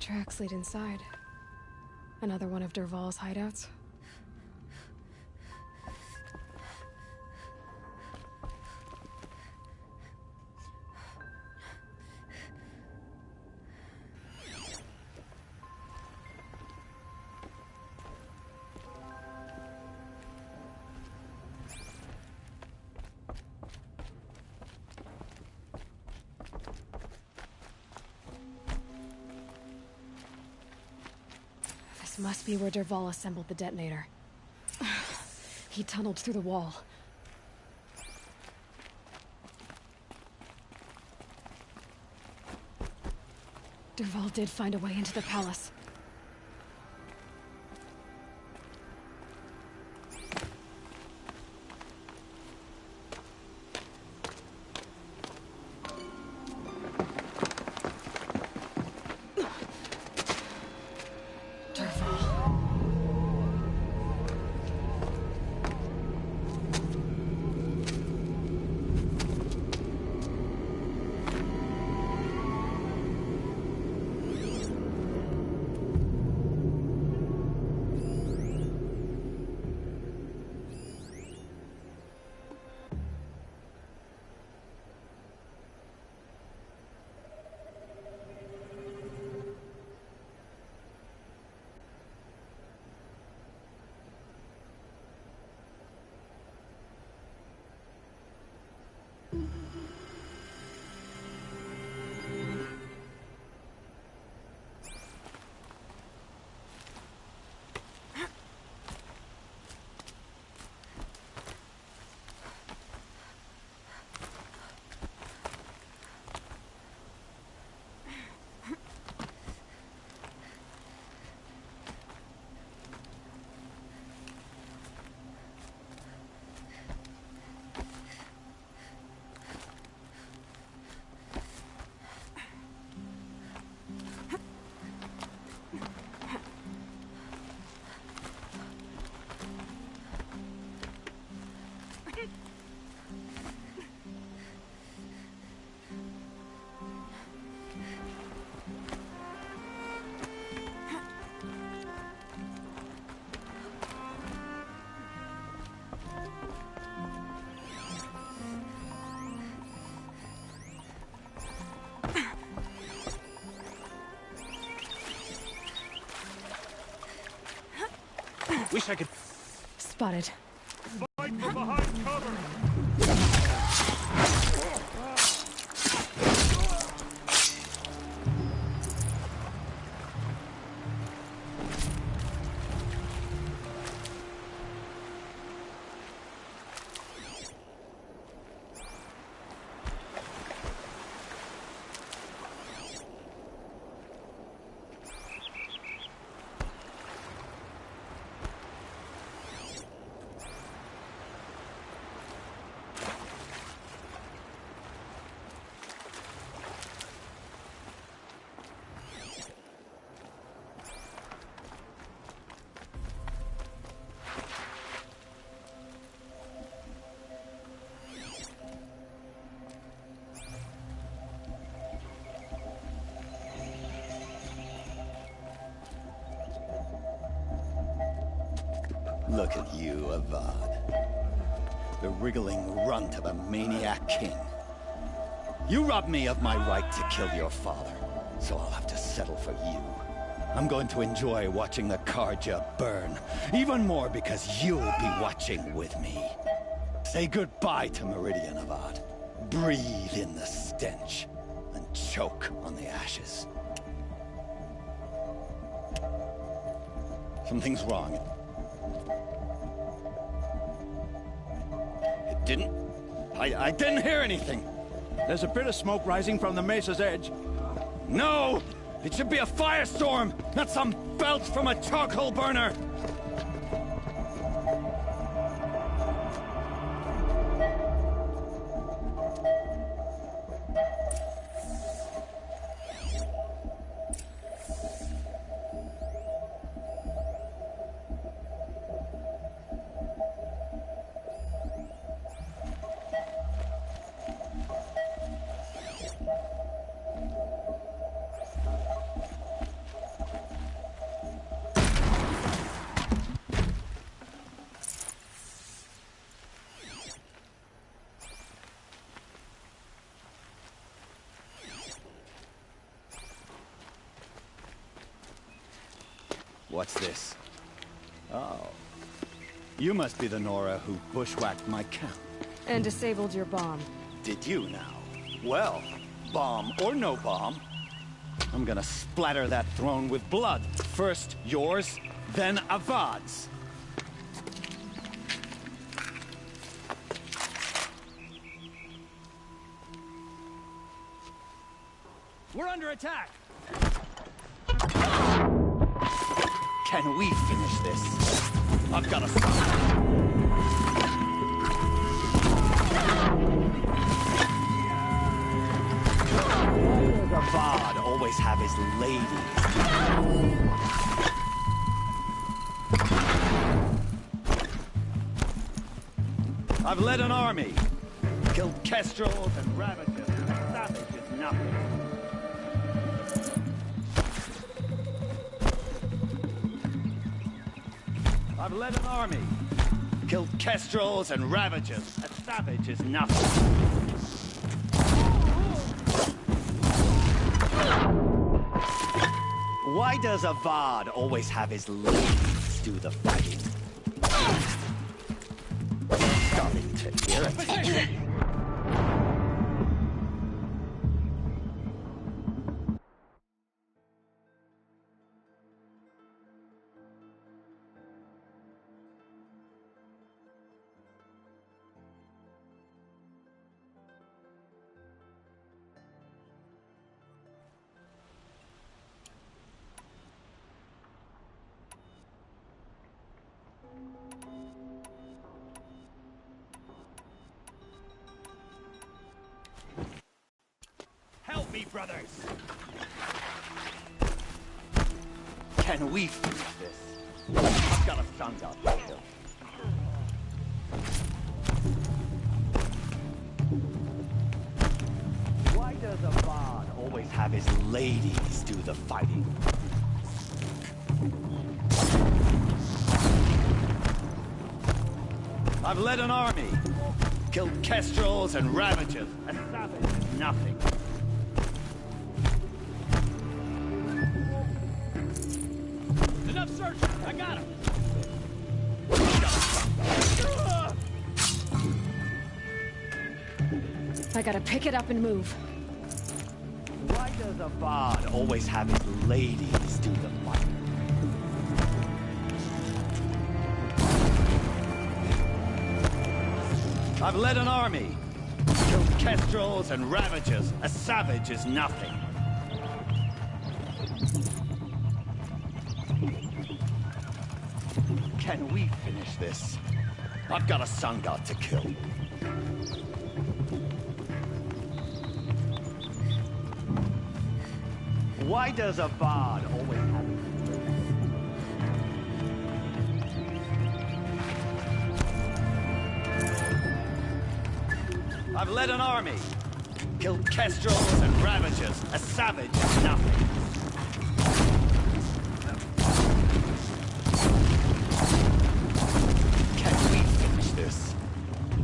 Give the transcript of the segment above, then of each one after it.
tracks lead inside. Another one of Dervahl's hideouts. Must be where Dervahl assembled the detonator. He tunneled through the wall. Dervahl did find a way into the palace. Wish I could... Spotted. Fight from behind cover! Look at you, Avad. The wriggling runt of a maniac king. You robbed me of my right to kill your father, so I'll have to settle for you. I'm going to enjoy watching the Karja burn, even more because you'll be watching with me. Say goodbye to Meridian, Avad. Breathe in the stench, and choke on the ashes. Something's wrong. I didn't hear anything. There's a bit of smoke rising from the mesa's edge. No! It should be a firestorm, not some belch from a charcoal burner! What's this? Oh. You must be the Nora who bushwhacked my camp. And disabled your bomb. Did you now? Well, bomb or no bomb, I'm gonna splatter that throne with blood. First yours, then Avad's. We're under attack! Can we finish this? I've got to stop. Avad always have his ladies. I've led an army, killed kestrels and ravagers. A savage is nothing. I've led an army, killed kestrels and ravagers. A savage is nothing. Why does Avad always have his ladies do the fighting? Starting to irritate. Help me, brothers! Can we finish this? I've got a son to kill. Why does Avad always have his ladies do the fighting? I've led an army, killed kestrels and ravagers. A savage is nothing. Enough searching! I got him! I gotta pick it up and move. Why does Avad always have his ladies do the fighting? I've led an army, killed kestrels and ravagers. A savage is nothing. Can we finish this? I've got a sun god to kill. Why does Avad always have his I've led an army, killed kestrels and ravagers. A savage is nothing. Can we finish this?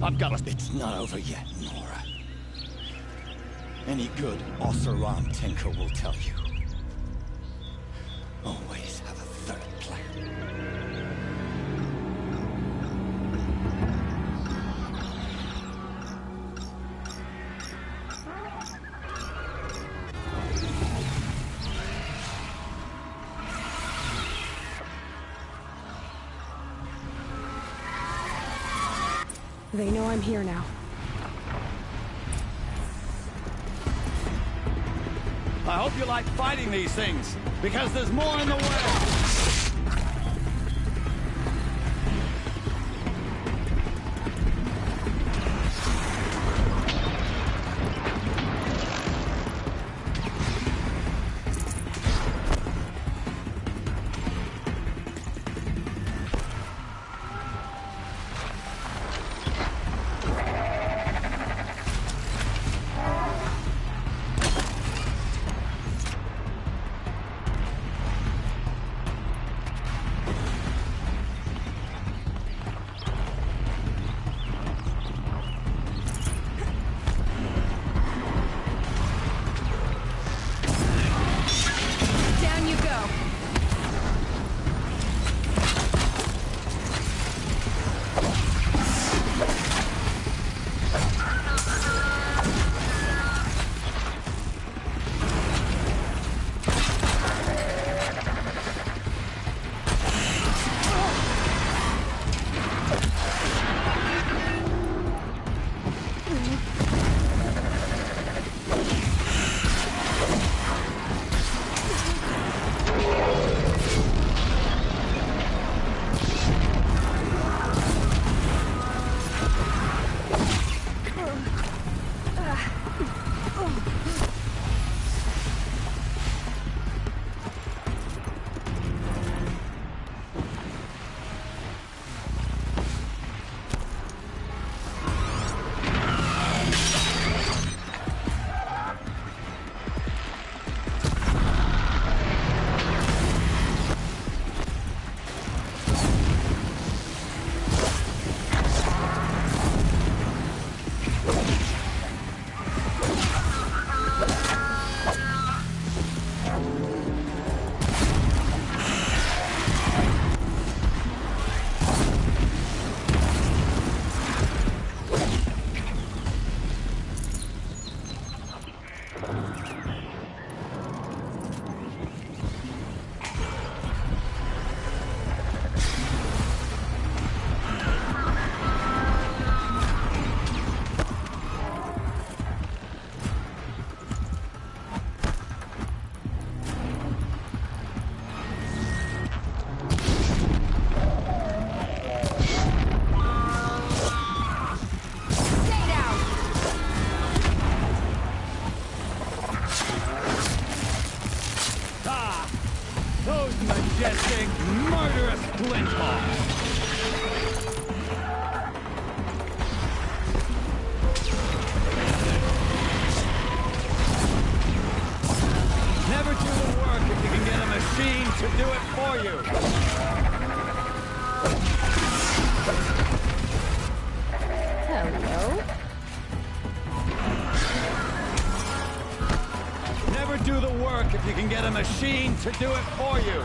I've got a... It's not over yet, Nora. Any good Osseron tinker will tell you. Always have a third plan. They know I'm here now. I hope you like fighting these things, because there's more in the way. Flint-Hawks. Never do the work if you can get a machine to do it for you. Hello. Never do the work if you can get a machine to do it for you.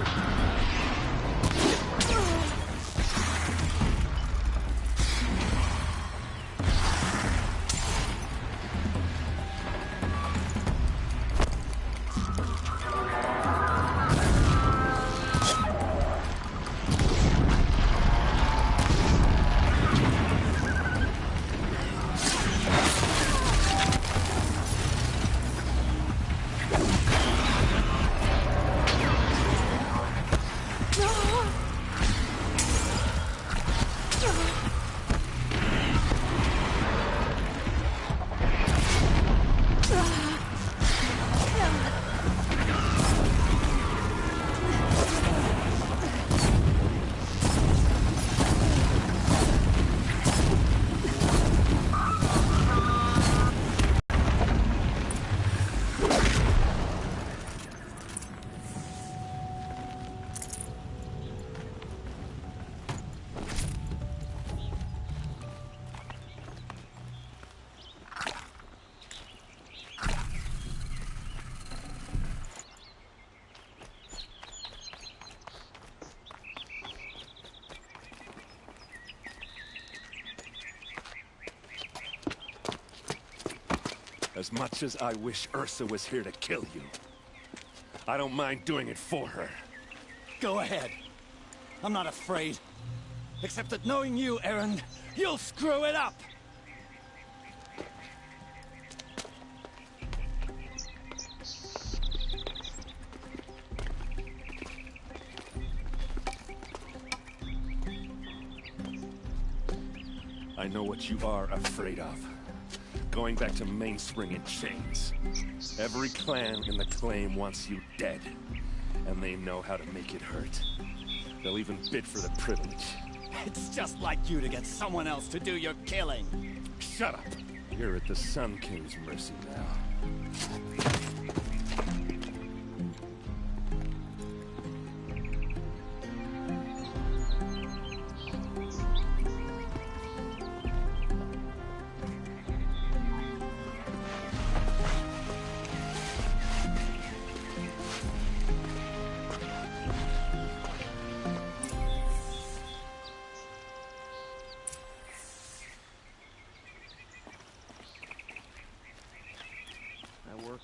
As much as I wish Ursa was here to kill you, I don't mind doing it for her. Go ahead. I'm not afraid. Except that knowing you, Aaron, you'll screw it up! I know what you are afraid of. Going back to Mainspring in chains. Every clan in the claim wants you dead. And they know how to make it hurt. They'll even bid for the privilege. It's just like you to get someone else to do your killing. Shut up! You're at the Sun King's mercy now.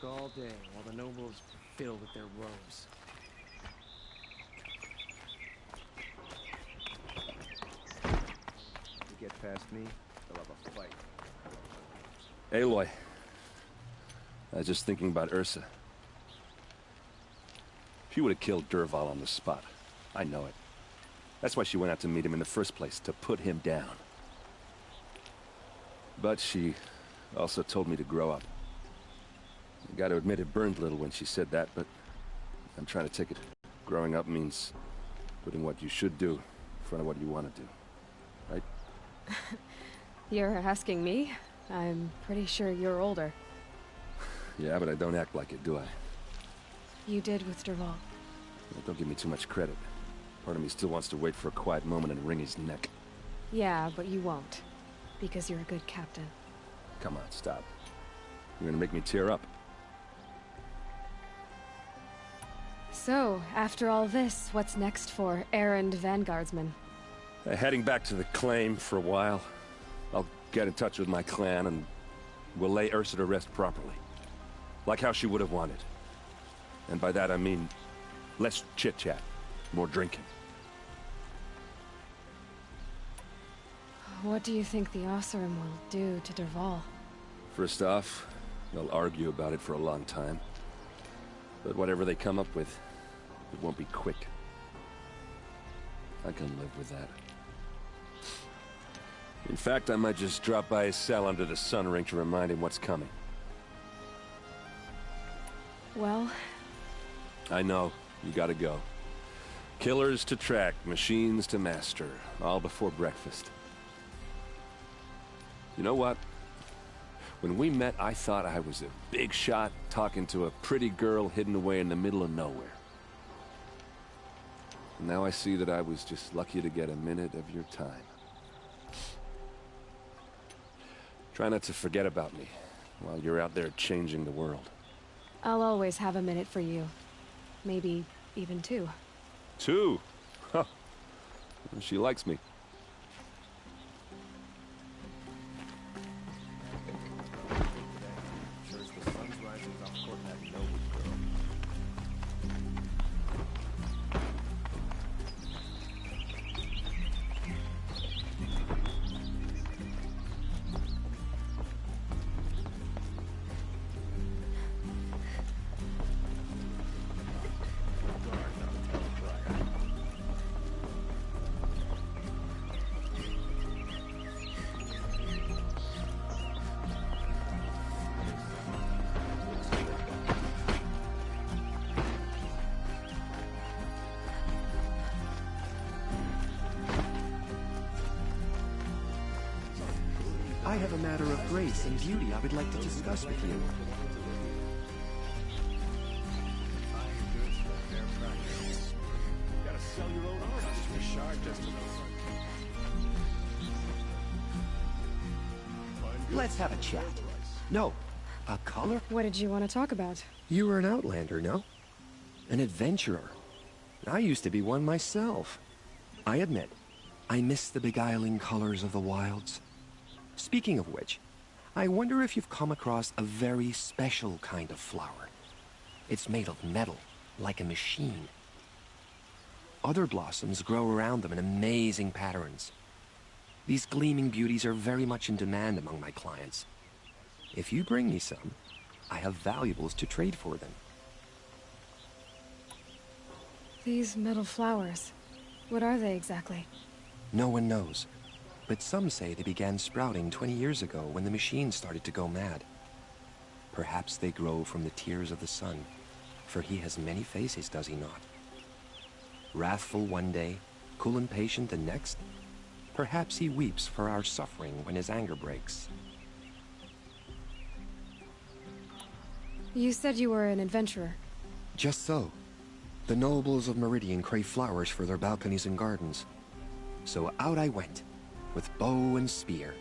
All day while the nobles fiddle with their robes. You get past me, they'll have a fight. Aloy. I was just thinking about Ursa. She would have killed Dervahl on the spot. I know it. That's why she went out to meet him in the first place, to put him down. But she also told me to grow up. I gotta admit it burned a little when she said that, but I'm trying to take it. Growing up means putting what you should do in front of what you want to do. Right? You're asking me? I'm pretty sure you're older. Yeah, but I don't act like it, do I? You did with Dervahl. Well, don't give me too much credit. Part of me still wants to wait for a quiet moment and wring his neck. Yeah, but you won't. Because you're a good captain. Come on, stop. You're gonna make me tear up. So, after all this, what's next for errand vanguardsman? Heading back to the claim for a while. I'll get in touch with my clan and we'll lay Ursa to rest properly. Like how she would have wanted. And by that I mean less chit-chat, more drinking. What do you think the Oseram will do to Dervahl? First off, they'll argue about it for a long time. But whatever they come up with, it won't be quick. I can live with that. In fact, I might just drop by his cell under the sun ring to remind him what's coming. Well... I know, you gotta go. Killers to track, machines to master, all before breakfast. You know what? When we met, I thought I was a big shot talking to a pretty girl hidden away in the middle of nowhere. Now I see that I was just lucky to get a minute of your time. Try not to forget about me while you're out there changing the world. I'll always have a minute for you. Maybe even two. Two? Huh. She likes me. Sure as the sun's rising off court that noble girl. I have a matter of grace and beauty I would like to discuss with you. Gotta sell your own art. Let's have a chat. No, a color? What did you want to talk about? You were an outlander, no? An adventurer. I used to be one myself. I admit, I miss the beguiling colors of the wilds. Speaking of which, I wonder if you've come across a very special kind of flower. It's made of metal, like a machine. Other blossoms grow around them in amazing patterns. These gleaming beauties are very much in demand among my clients. If you bring me some, I have valuables to trade for them. These metal flowers. What are they exactly? No one knows, but some say they began sprouting 20 years ago when the machine started to go mad. Perhaps they grow from the tears of the sun, for he has many faces, does he not? Wrathful one day, cool and patient the next. Perhaps he weeps for our suffering when his anger breaks. You said you were an adventurer. Just so. The nobles of Meridian crave flowers for their balconies and gardens. So out I went, with bow and spear.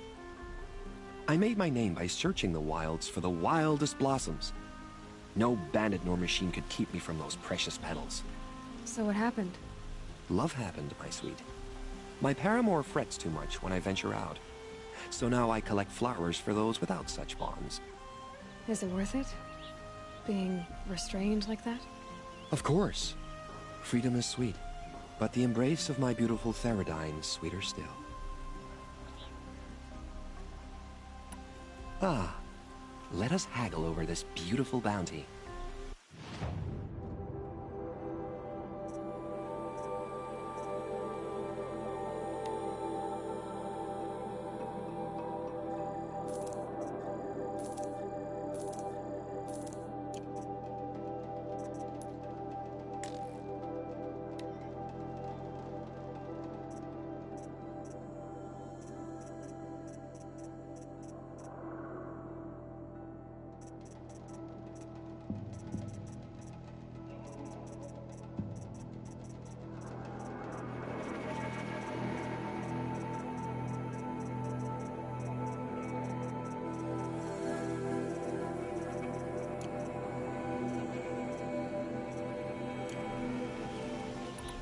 I made my name by searching the wilds for the wildest blossoms. No bandit nor machine could keep me from those precious petals. So what happened? Love happened, my sweet. My paramour frets too much when I venture out. So now I collect flowers for those without such bonds. Is it worth it? Being restrained like that? Of course. Freedom is sweet, but the embrace of my beautiful Theridine is sweeter still. Ah, let us haggle over this beautiful bounty.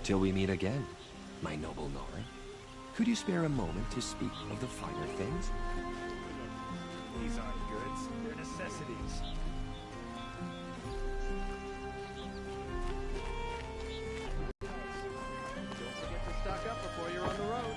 Till we meet again, my noble Nora. Could you spare a moment to speak of the finer things? These aren't goods, they're necessities. Don't forget to stock up before you're on the road.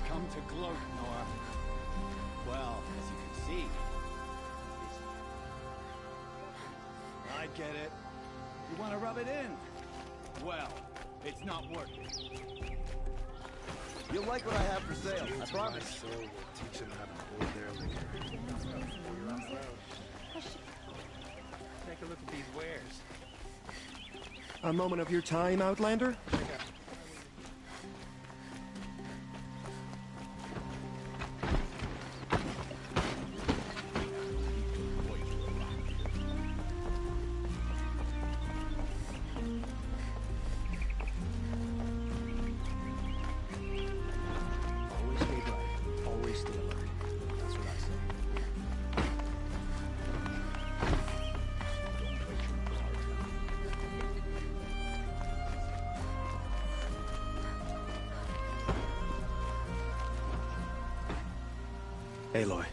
Come to gloat, Nora. Well, as you can see, I get it. You want to rub it in? Well, It's not worth it. You'll like what I have for sale, I promise. My soul will teach them how to hold their liquor. Take a look at these wares. A moment of your time, Outlander? Always stay right. Always stay alert. That's what I say. Don't wait for our time. Aloy,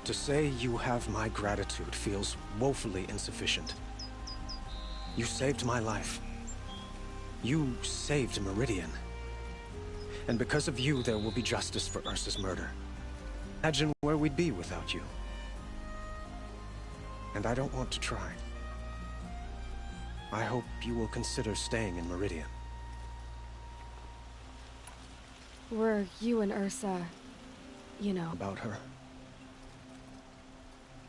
to say you have my gratitude feels woefully insufficient. You saved my life. You saved Meridian. And because of you, there will be justice for Ursa's murder. Imagine where we'd be without you. And I don't want to try. I hope you will consider staying in Meridian. Were you and Ursa, you know... About her.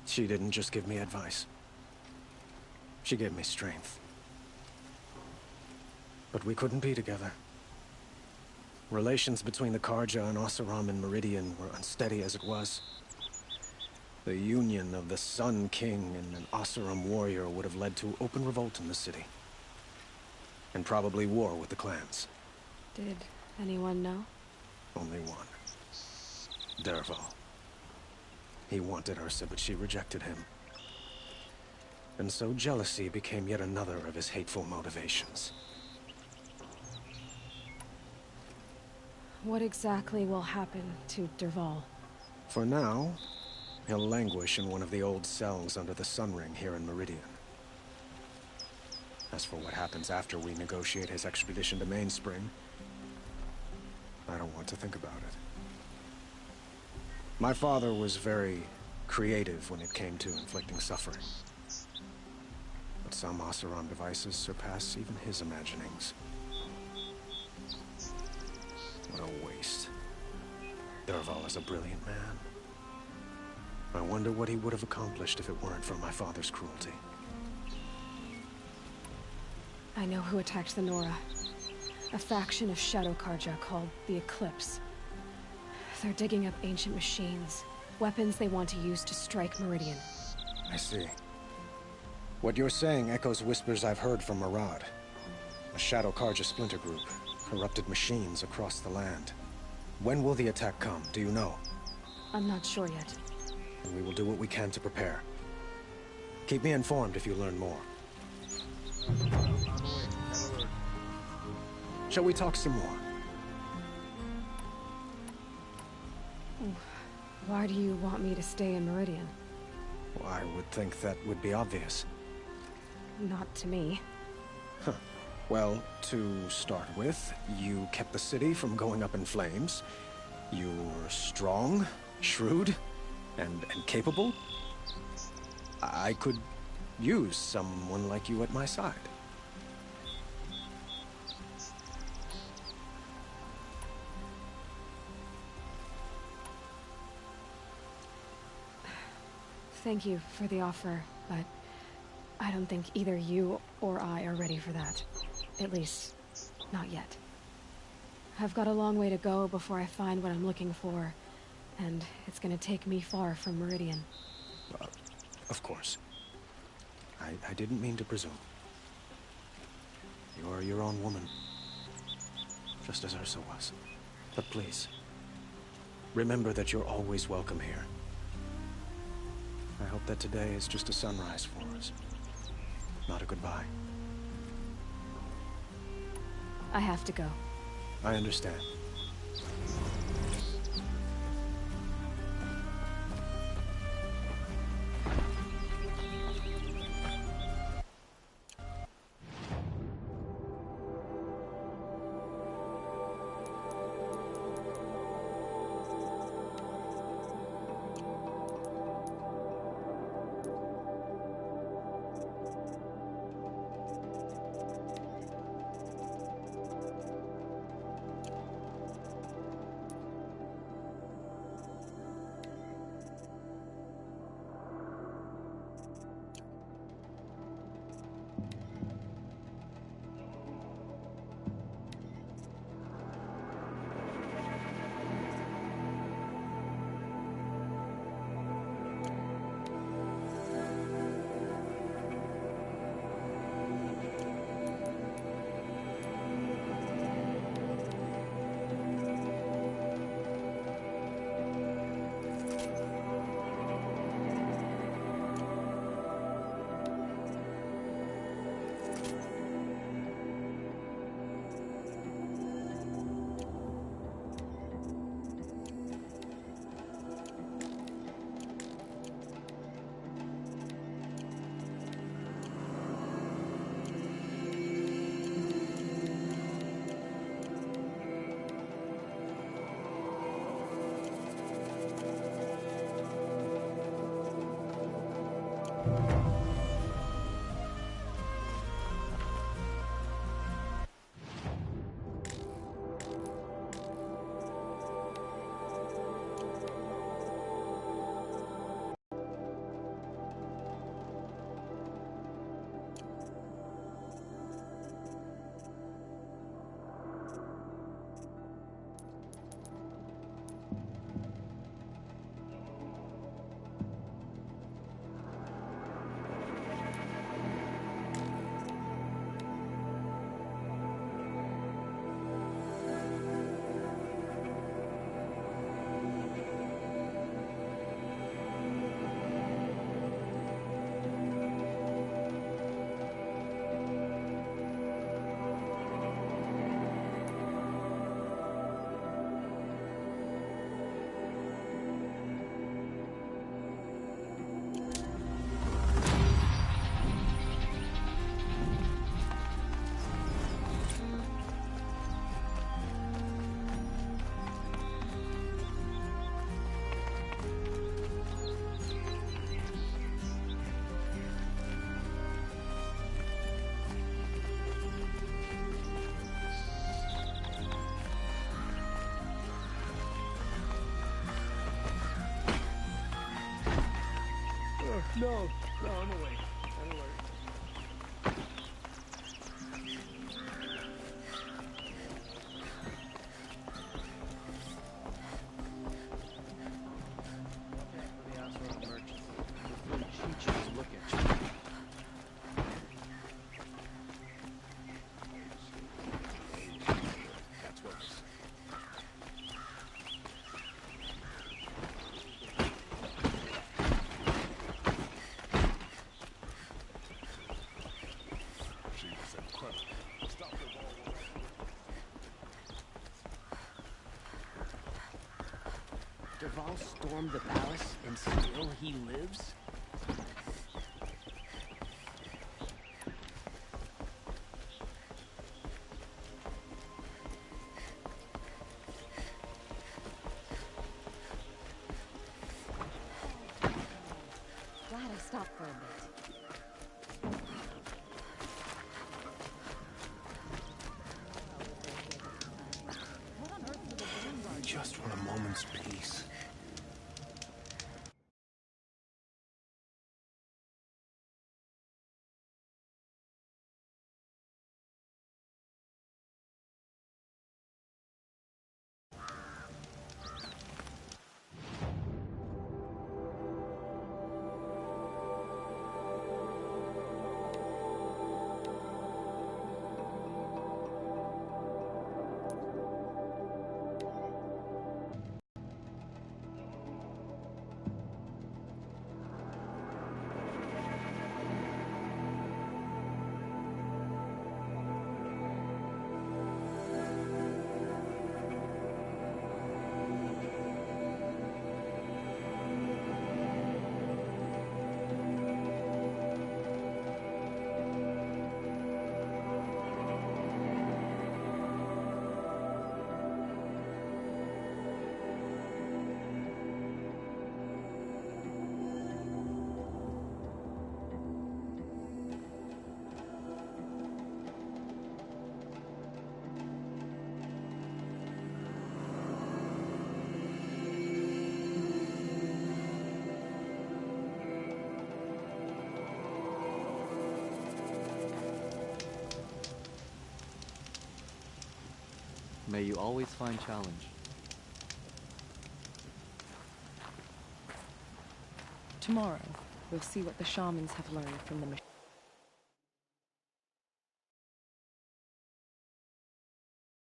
She didn't just give me advice. She gave me strength. But we couldn't be together. Relations between the Karja and Oseram and Meridian were unsteady as it was. The union of the Sun King and an Oseram warrior would have led to open revolt in the city. And probably war with the clans. Did anyone know? Only one. Dervahl. He wanted Ursa, but she rejected him. And so jealousy became yet another of his hateful motivations. What exactly will happen to Dervahl? For now, he'll languish in one of the old cells under the Sun Ring here in Meridian. As for what happens after we negotiate his extradition to Mainspring, I don't want to think about it. My father was very creative when it came to inflicting suffering. But some Oseram devices surpass even his imaginings. What a waste. Dervahl is a brilliant man. I wonder what he would have accomplished if it weren't for my father's cruelty. I know who attacked the Nora. A faction of Shadow Karja called the Eclipse. They're digging up ancient machines, weapons they want to use to strike Meridian. I see. What you're saying echoes whispers I've heard from Murad. A Shadow Karja splinter group. Corrupted machines across the land. When will the attack come, do you know? I'm not sure yet. And we will do what we can to prepare. Keep me informed if you learn more. Shall we talk some more? Why do you want me to stay in Meridian? Well, I would think that would be obvious. Not to me. Huh. Well, to start with, you kept the city from going up in flames. You're strong, shrewd, and capable. I could use someone like you at my side. Thank you for the offer, but I don't think either you or I are ready for that. At least, not yet. I've got a long way to go before I find what I'm looking for, and it's gonna take me far from Meridian. Of course. I didn't mean to presume. You are your own woman, just as Ursa was. But please, remember that you're always welcome here. I hope that today is just a sunrise for us, not a goodbye. I have to go. I understand. No, I'm awake. I'm alert. The asshole merchant. When Cheech look at you. That's what was. Duval stormed the palace and still he lives? Glad I stopped for a bit. Just want a moment's peace. May you always find challenge. Tomorrow, we'll see what the shamans have learned from the machine.